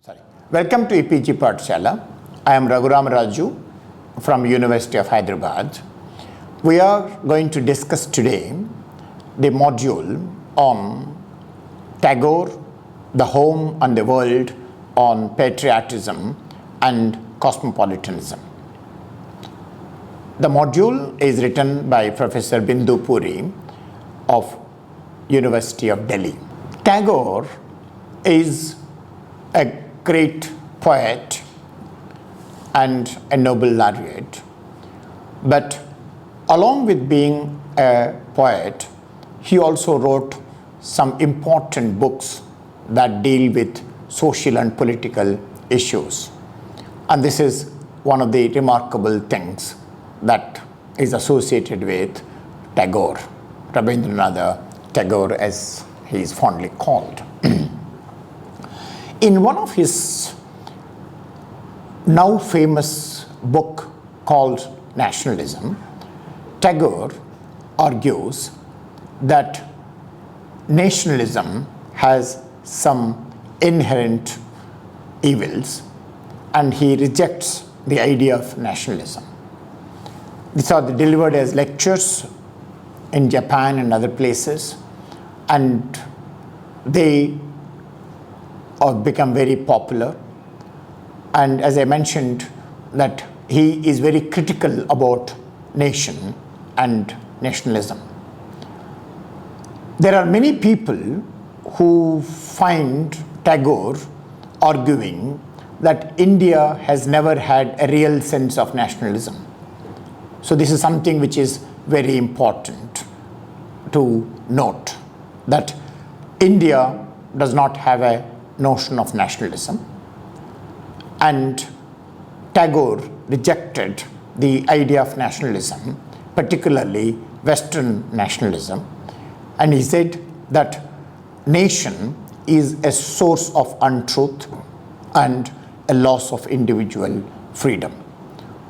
Sorry. Welcome to EPG Pathshala. I am Raghuram Raju from University of Hyderabad. We are going to discuss today the module on Tagore, the home and the world, on patriotism and cosmopolitanism. The module is written by Professor Bindu Puri of University of Delhi. Tagore is a great poet and a Nobel laureate, but along with being a poet, he also wrote some important books that deal with social and political issues. And this is one of the remarkable things that is associated with Tagore, Rabindranath Tagore, as he is fondly called. In one of his now famous book called Nationalism, Tagore argues that nationalism has some inherent evils, and he rejects the idea of nationalism. These are delivered as lectures in Japan and other places, and they have become very popular. And as I mentioned, that he is very critical about nation and nationalism. There are many people who find Tagore arguing that India has never had a real sense of nationalism. So this is something which is very important to note, that India does not have a notion of nationalism, and Tagore rejected the idea of nationalism, particularly Western nationalism, and he said that nation is a source of untruth and a loss of individual freedom.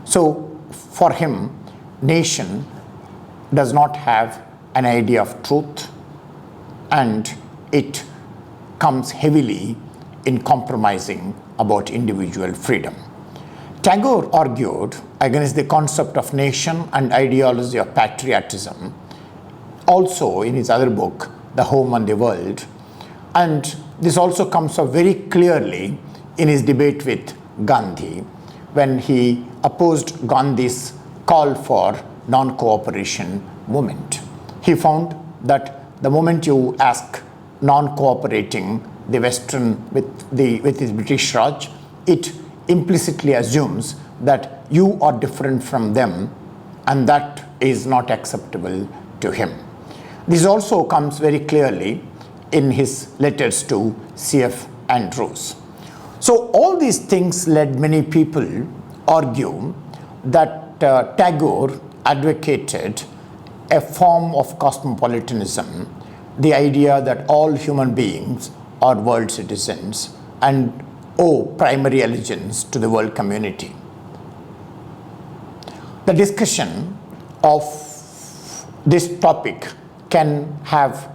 So for him, nation does not have an idea of truth, and it comes heavily in compromising about individual freedom. Tagore argued against the concept of nation and ideology of patriotism, also in his other book, The Home and the World, and this also comes up very clearly in his debate with Gandhi, when he opposed Gandhi's call for non-cooperation movement. He found that the moment you ask non-cooperating the Western with his British Raj, it implicitly assumes that you are different from them, and that is not acceptable to him. This also comes very clearly in his letters to C.F. Andrews. So all these things led many people argue that Tagore advocated a form of cosmopolitanism, the idea that all human beings are world citizens and owe primary allegiance to the world community. The discussion of this topic can have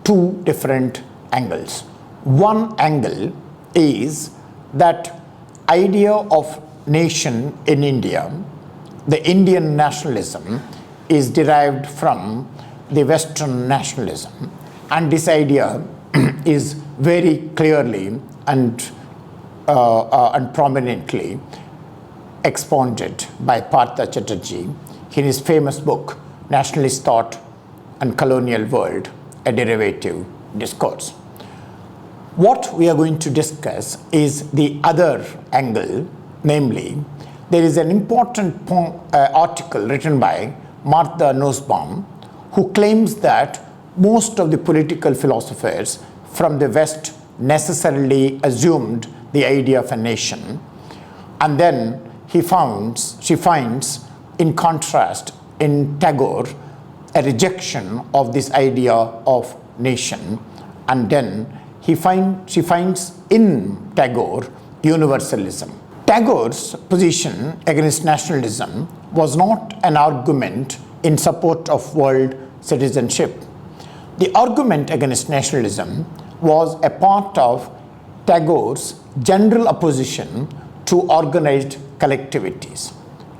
two different angles. One angle is that idea of nation in India, the Indian nationalism, is derived from the Western nationalism, and this idea is very clearly and prominently expounded by Partha Chatterjee in his famous book, Nationalist Thought and Colonial World, a Derivative Discourse. What we are going to discuss is the other angle, namely, there is an important article written by Martha Nussbaum, who claims that most of the political philosophers from the West necessarily assumed the idea of a nation, and then she finds in contrast in Tagore a rejection of this idea of nation, and then she finds in Tagore universalism. Tagore's position against nationalism was not an argument in support of world citizenship. The argument against nationalism was a part of Tagore's general opposition to organized collectivities.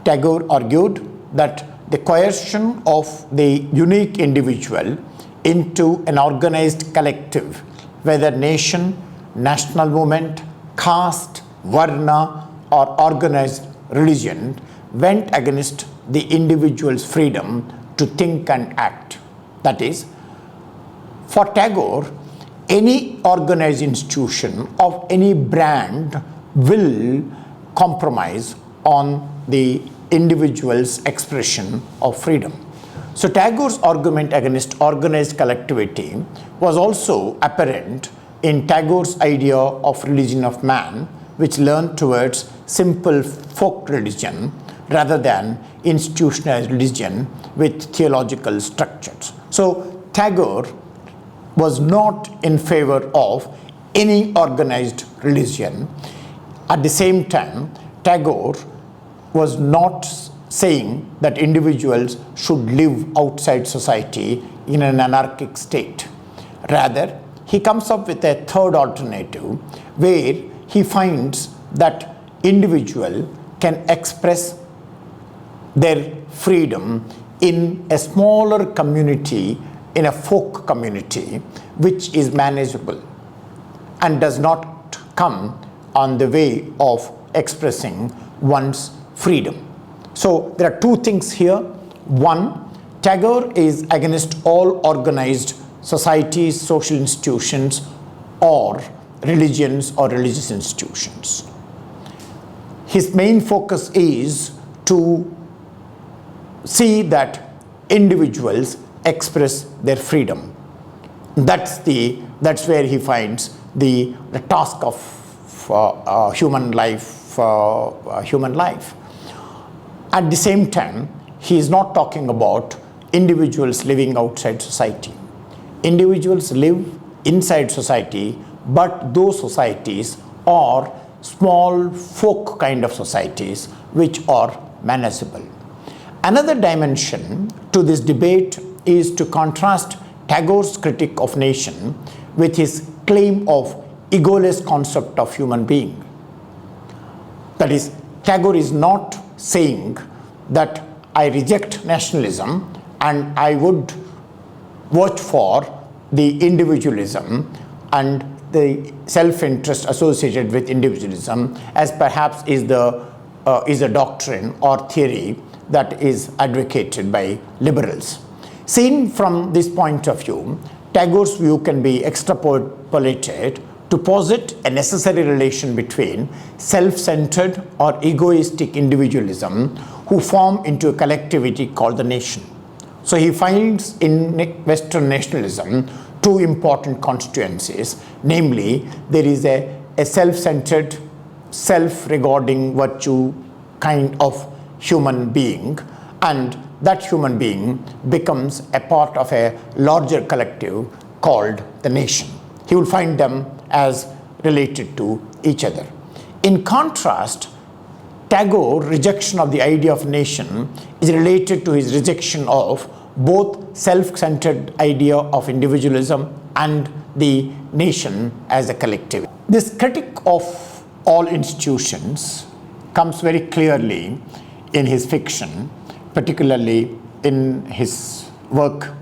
Tagore argued that the coercion of the unique individual into an organized collective, whether nation, national movement, caste, varna, or organized religion, went against the individual's freedom to think and act. That is, for Tagore, any organized institution of any brand will compromise on the individual's expression of freedom. So Tagore's argument against organized collectivity was also apparent in Tagore's idea of religion of man, which leaned towards simple folk religion rather than institutionalized religion with theological structures. So Tagore was not in favor of any organized religion. At the same time, Tagore was not saying that individuals should live outside society in an anarchic state. Rather, he comes up with a third alternative where he finds that individual can express their freedom in a smaller community, in a folk community, which is manageable and does not come on the way of expressing one's freedom. So there are two things here. One, Tagore is against all organized societies, social institutions, or religions or religious institutions. His main focus is to see that individuals express their freedom. That's where he finds the task of human life. At the same time, he is not talking about individuals living outside society. Individuals live inside society, but those societies are small folk kind of societies which are manageable. Another dimension to this debate is to contrast Tagore's critique of nation with his claim of egoless concept of human being. That is, Tagore is not saying that I reject nationalism and I would watch for the individualism and the self-interest associated with individualism, as perhaps is a doctrine or theory that is advocated by liberals. Seen from this point of view, Tagore's view can be extrapolated to posit a necessary relation between self-centered or egoistic individualism who form into a collectivity called the nation. So he finds in Western nationalism two important constituencies, namely there is a self-centered, self-regarding virtue kind of human being, and that human being becomes a part of a larger collective called the nation. He will find them as related to each other. In contrast, Tagore's rejection of the idea of nation is related to his rejection of both self-centered idea of individualism and the nation as a collective. This critique of all institutions comes very clearly in his fiction, particularly in his work,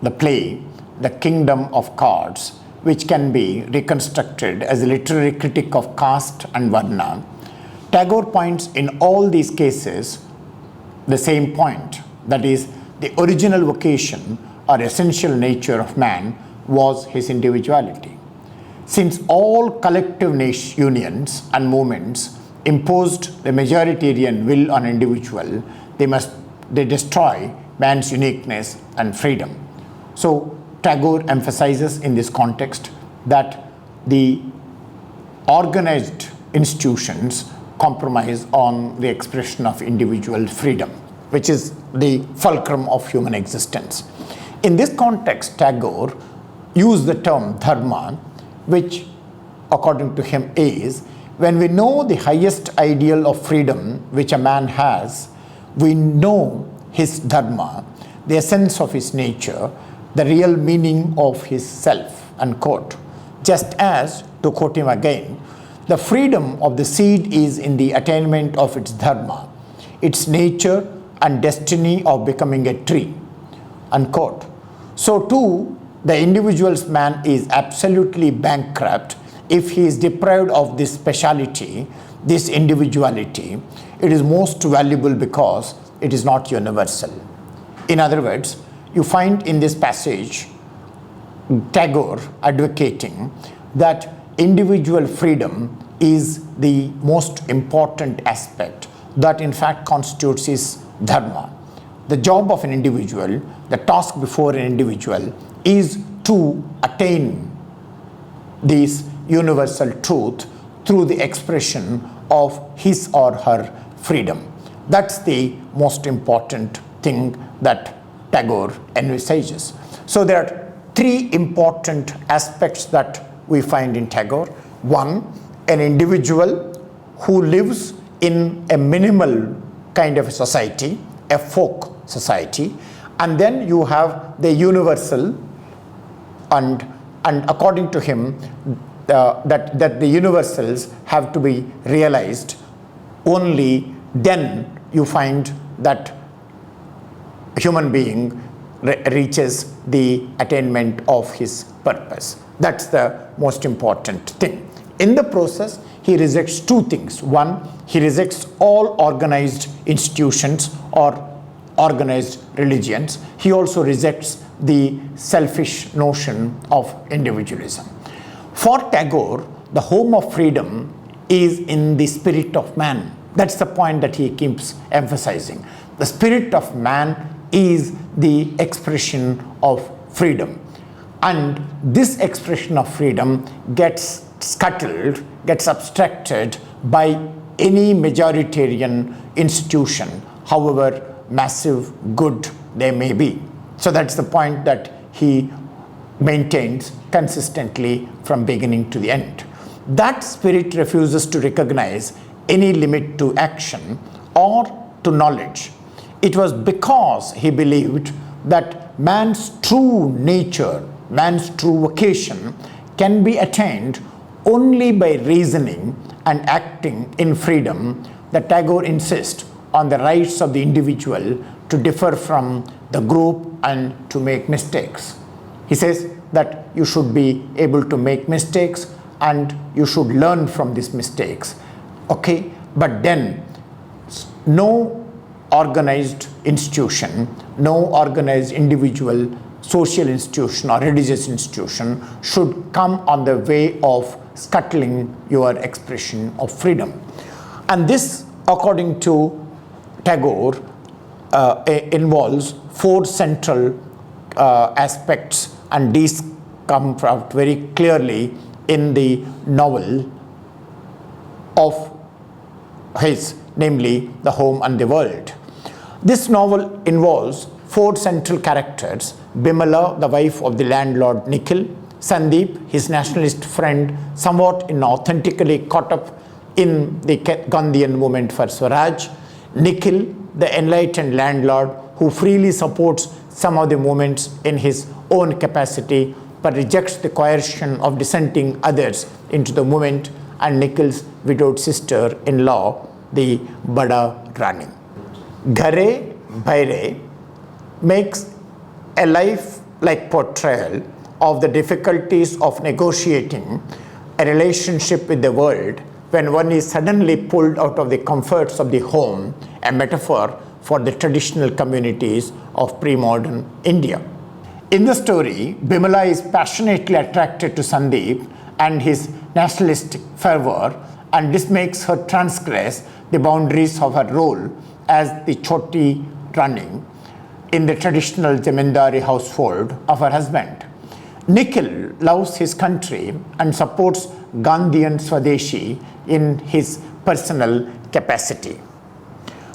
the play, The Kingdom of Cards, which can be reconstructed as a literary critique of caste and varna. Tagore points in all these cases the same point, that is, the original vocation or essential nature of man was his individuality. Since all collective unions and movements imposed the majoritarian will on individual, they destroy man's uniqueness and freedom. So Tagore emphasizes in this context that the organized institutions compromise on the expression of individual freedom, which is the fulcrum of human existence. In this context, Tagore used the term dharma, which according to him is, when we know the highest ideal of freedom which a man has, we know his dharma, the essence of his nature, the real meaning of his self, unquote. Just as, to quote him again, The freedom of the seed is in the attainment of its dharma, its nature and destiny of becoming a tree, unquote. So too, the individual's man is absolutely bankrupt if he is deprived of this speciality, this individuality. It is most valuable because it is not universal. In other words, you find in this passage Tagore advocating that individual freedom is the most important aspect that in fact constitutes his dharma. The job of an individual, the task before an individual, is to attain this universal truth through the expression of his or her freedom. That's the most important thing that Tagore envisages. So there are three important aspects that we find in Tagore. One, an individual who lives in a minimal kind of a society, a folk society, and then you have the universal, and according to him, that the universals have to be realized. Only then you find that a human being reaches the attainment of his purpose. That's the most important thing. In the process, he rejects two things. One, he rejects all organized institutions or organized religions. He also rejects the selfish notion of individualism. For Tagore, the home of freedom is in the spirit of man. That's the point that he keeps emphasizing. The spirit of man is the expression of freedom. And this expression of freedom gets scuttled, gets abstracted by any majoritarian institution, however massive, good they may be. So that's the point that he maintains consistently from beginning to the end. That spirit refuses to recognize any limit to action or to knowledge. It was because he believed that man's true nature, man's true vocation can be attained only by reasoning and acting in freedom that Tagore insists on the rights of the individual to differ from the group and to make mistakes. He says that you should be able to make mistakes and you should learn from these mistakes. Okay, but then no organized institution, no organized individual, social institution or religious institution should come on the way of scuttling your expression of freedom. And this, according to Tagore, involves four central aspects, and these come out very clearly in the novel of his, namely The Home and the World. This novel involves four central characters: Bimala, the wife of the landlord Nikhil; Sandeep, his nationalist friend, somewhat inauthentically caught up in the Gandhian movement for Swaraj; Nikhil, the enlightened landlord who freely supports some of the movements in his own capacity but rejects the coercion of dissenting others into the movement; and Nikhil's widowed sister-in-law, the Bada Rani. Ghare Bhaire makes a life-like portrayal of the difficulties of negotiating a relationship with the world when one is suddenly pulled out of the comforts of the home, a metaphor for the traditional communities of pre-modern India. In the story, Bimala is passionately attracted to Sandeep and his nationalistic fervor, and this makes her transgress the boundaries of her role as the Choti Rani in the traditional Zamindari household of her husband. Nikhil loves his country and supports Gandhian Swadeshi in his personal capacity.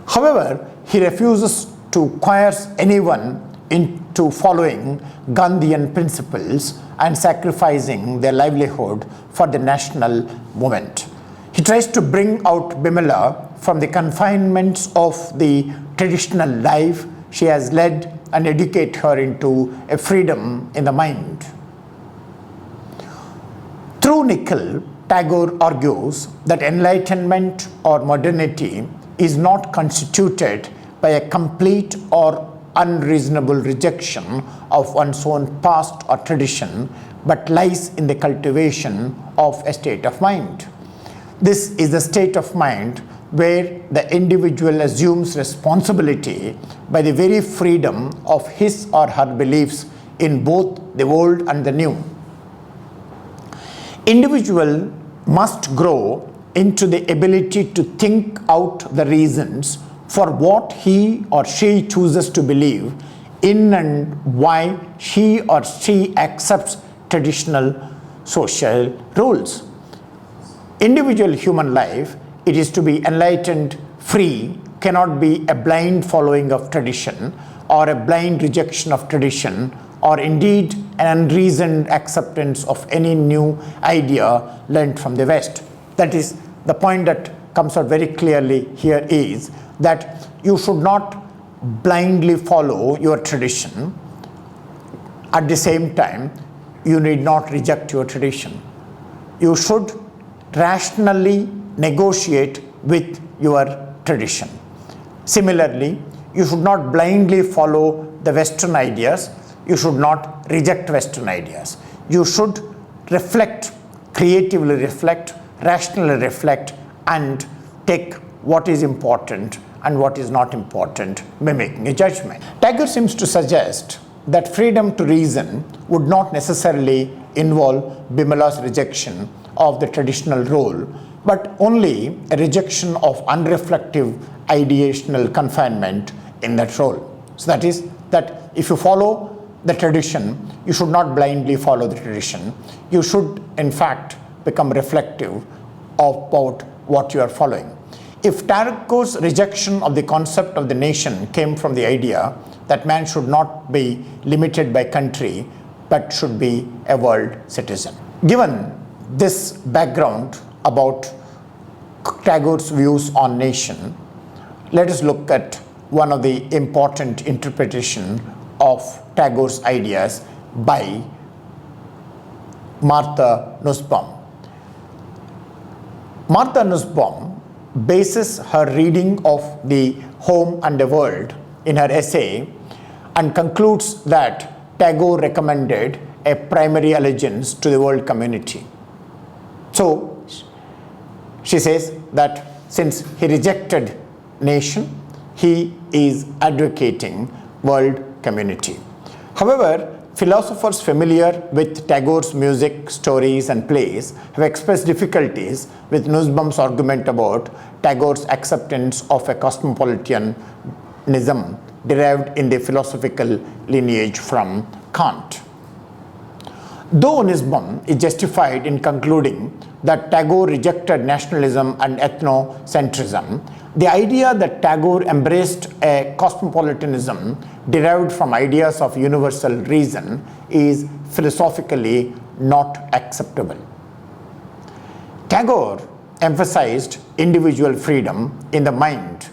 However, he refuses to coerce anyone into following Gandhian principles and sacrificing their livelihood for the national movement. He tries to bring out Bimala from the confinements of the traditional life she has led and educate her into a freedom in the mind. Through Nikhil, Tagore argues that enlightenment or modernity is not constituted by a complete or unreasonable rejection of one's own past or tradition, but lies in the cultivation of a state of mind. This is the state of mind where the individual assumes responsibility by the very freedom of his or her beliefs in both the old and the new. Individual must grow into the ability to think out the reasons for what he or she chooses to believe in and why he or she accepts traditional social rules. Individual human life, it is to be enlightened, free, cannot be a blind following of tradition or a blind rejection of tradition, or indeed an unreasoned acceptance of any new idea learned from the West. That is, the point that comes out very clearly here is that you should not blindly follow your tradition. At the same time, you need not reject your tradition. You should rationally negotiate with your tradition. Similarly, you should not blindly follow the Western ideas. You should not reject Western ideas. You should reflect, creatively reflect, rationally reflect, and take what is important and what is not important by making a judgment. Tagore seems to suggest that freedom to reason would not necessarily involve Bimala's rejection of the traditional role, but only a rejection of unreflective ideational confinement in that role. So that is, that if you follow the tradition, you should not blindly follow the tradition. You should, in fact, become reflective about what you are following. If Tagore's rejection of the concept of the nation came from the idea that man should not be limited by country, but should be a world citizen. Given this background about Tagore's views on nation, let us look at one of the important interpretations of Tagore's ideas by Martha Nussbaum. Martha Nussbaum bases her reading of The Home and the World in her essay and concludes that Tagore recommended a primary allegiance to the world community. So she says that since he rejected nation, he is advocating world community. However, philosophers familiar with Tagore's music, stories, and plays have expressed difficulties with Nussbaum's argument about Tagore's acceptance of a cosmopolitanism derived in the philosophical lineage from Kant. Though Nussbaum is justified in concluding that Tagore rejected nationalism and ethnocentrism, the idea that Tagore embraced a cosmopolitanism derived from ideas of universal reason is philosophically not acceptable. Tagore emphasized individual freedom in the mind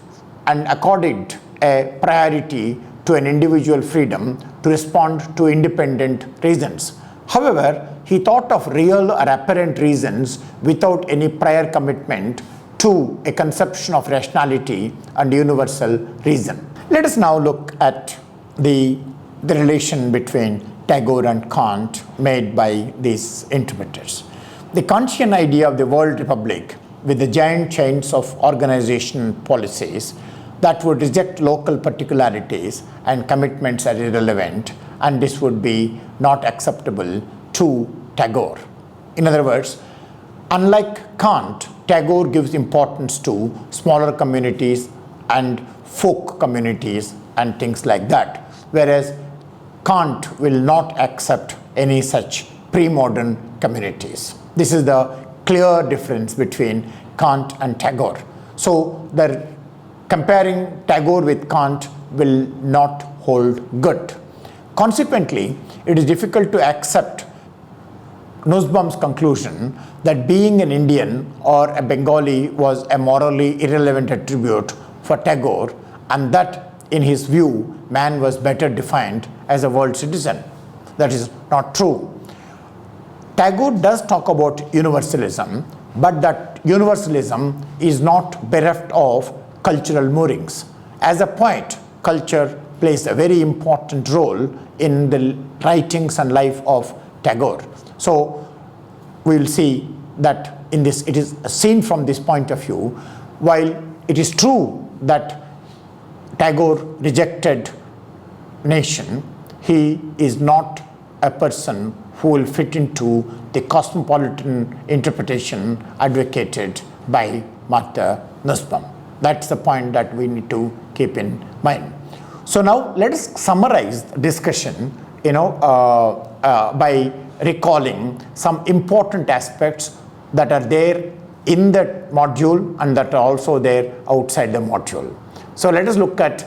and accorded a priority to an individual freedom to respond to independent reasons. However, he thought of real or apparent reasons without any prior commitment to a conception of rationality and universal reason. Let us now look at the relation between Tagore and Kant made by these interpreters. The Kantian idea of the world republic with the giant chains of organization policies that would reject local particularities and commitments are irrelevant, and this would be not acceptable to Tagore. In other words, unlike Kant, Tagore gives importance to smaller communities and folk communities and things like that, whereas Kant will not accept any such pre-modern communities. This is the clear difference between Kant and Tagore. So the comparing Tagore with Kant will not hold good. Consequently, it is difficult to accept Nussbaum's conclusion that being an Indian or a Bengali was a morally irrelevant attribute for Tagore, and that, in his view, man was better defined as a world citizen. That is not true. Tagore does talk about universalism, but that universalism is not bereft of cultural moorings. As a poet, culture plays a very important role in the writings and life of Tagore. So we will see that in this, it is seen from this point of view. While it is true that Tagore rejected nation, he is not a person who will fit into the cosmopolitan interpretation advocated by Martha Nussbaum. That's the point that we need to keep in mind. So now let us summarize the discussion, by recalling some important aspects that are there in the module and that are also there outside the module. So let us look at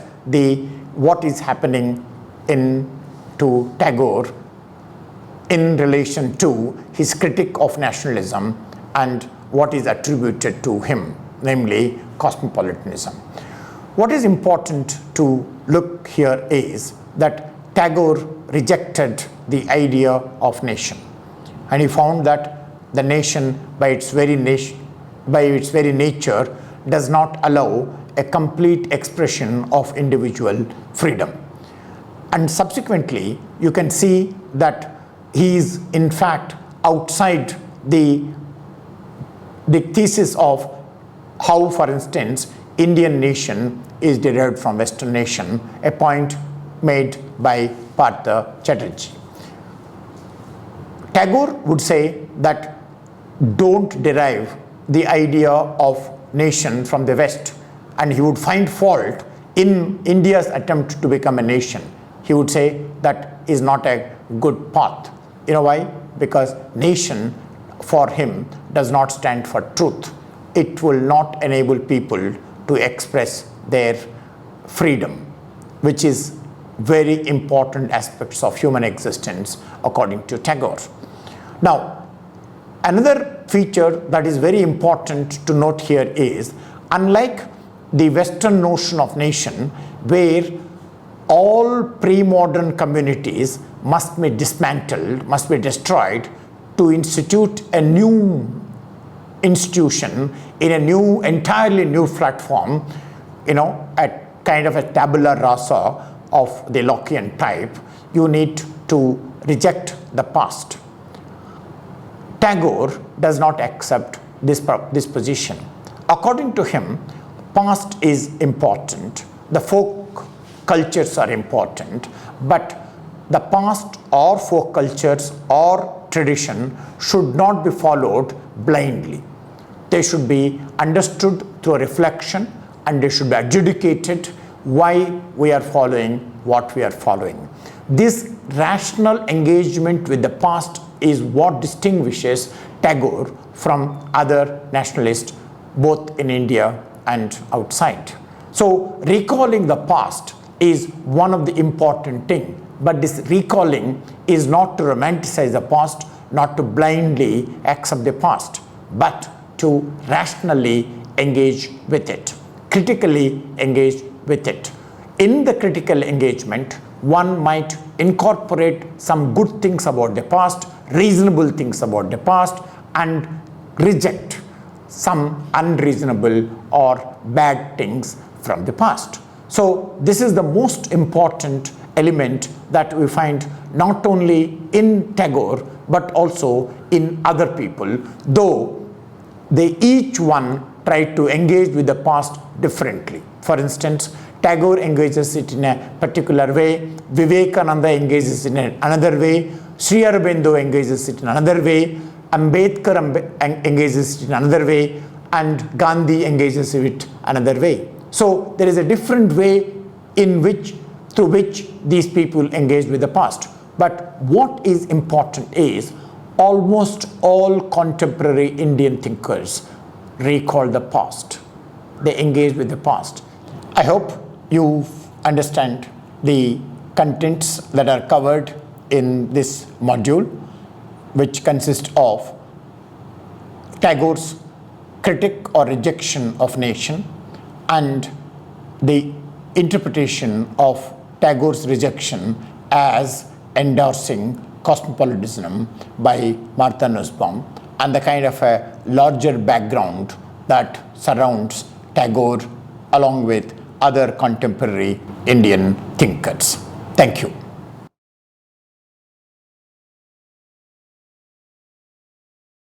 what is happening to Tagore in relation to his critique of nationalism and what is attributed to him, namely cosmopolitanism. What is important to look here is that Tagore rejected the idea of nation, and he found that the nation by its very nature does not allow a complete expression of individual freedom. And subsequently, you can see that he is in fact outside the thesis of how, for instance, Indian nation is derived from Western nation, a point made by Partha Chatterjee. Tagore would say that don't derive the idea of nation from the West, and he would find fault in India's attempt to become a nation. He would say that is not a good path. You know why? Because nation for him does not stand for truth. It will not enable people to express their freedom, which is very important aspects of human existence according to Tagore. Now, another feature that is very important to note here is, unlike the Western notion of nation, where all pre-modern communities must be dismantled, must be destroyed to institute a new institution in a new, entirely new platform, a kind of a tabula rasa of the Lockean type, you need to reject the past. Tagore does not accept this position. According to him, past is important, the folk cultures are important, but the past or folk cultures or tradition should not be followed blindly. They should be understood through reflection, and they should be adjudicated why we are following what we are following. This rational engagement with the past is what distinguishes Tagore from other nationalists, both in India and outside. So recalling the past is one of the important things, but this recalling is not to romanticize the past, not to blindly accept the past, but to rationally engage with it, critically engage with it. In the critical engagement, one might incorporate some good things about the past, reasonable things about the past, and reject some unreasonable or bad things from the past. So this is the most important element that we find not only in Tagore but also in other people, though they each one try to engage with the past differently. For instance, Tagore engages it in a particular way, Vivekananda engages it in another way, Sri Aurobindo engages it in another way, Ambedkar engages it in another way, and Gandhi engages it another way. So there is a different way through which these people engage with the past. But what is important is almost all contemporary Indian thinkers recall the past. They engage with the past. I hope you understand the contents that are covered in this module, which consists of Tagore's critique or rejection of nation and the interpretation of Tagore's rejection as endorsing Cosmopolitanism by Martha Nussbaum and the kind of a larger background that surrounds Tagore along with other contemporary Indian thinkers. Thank you.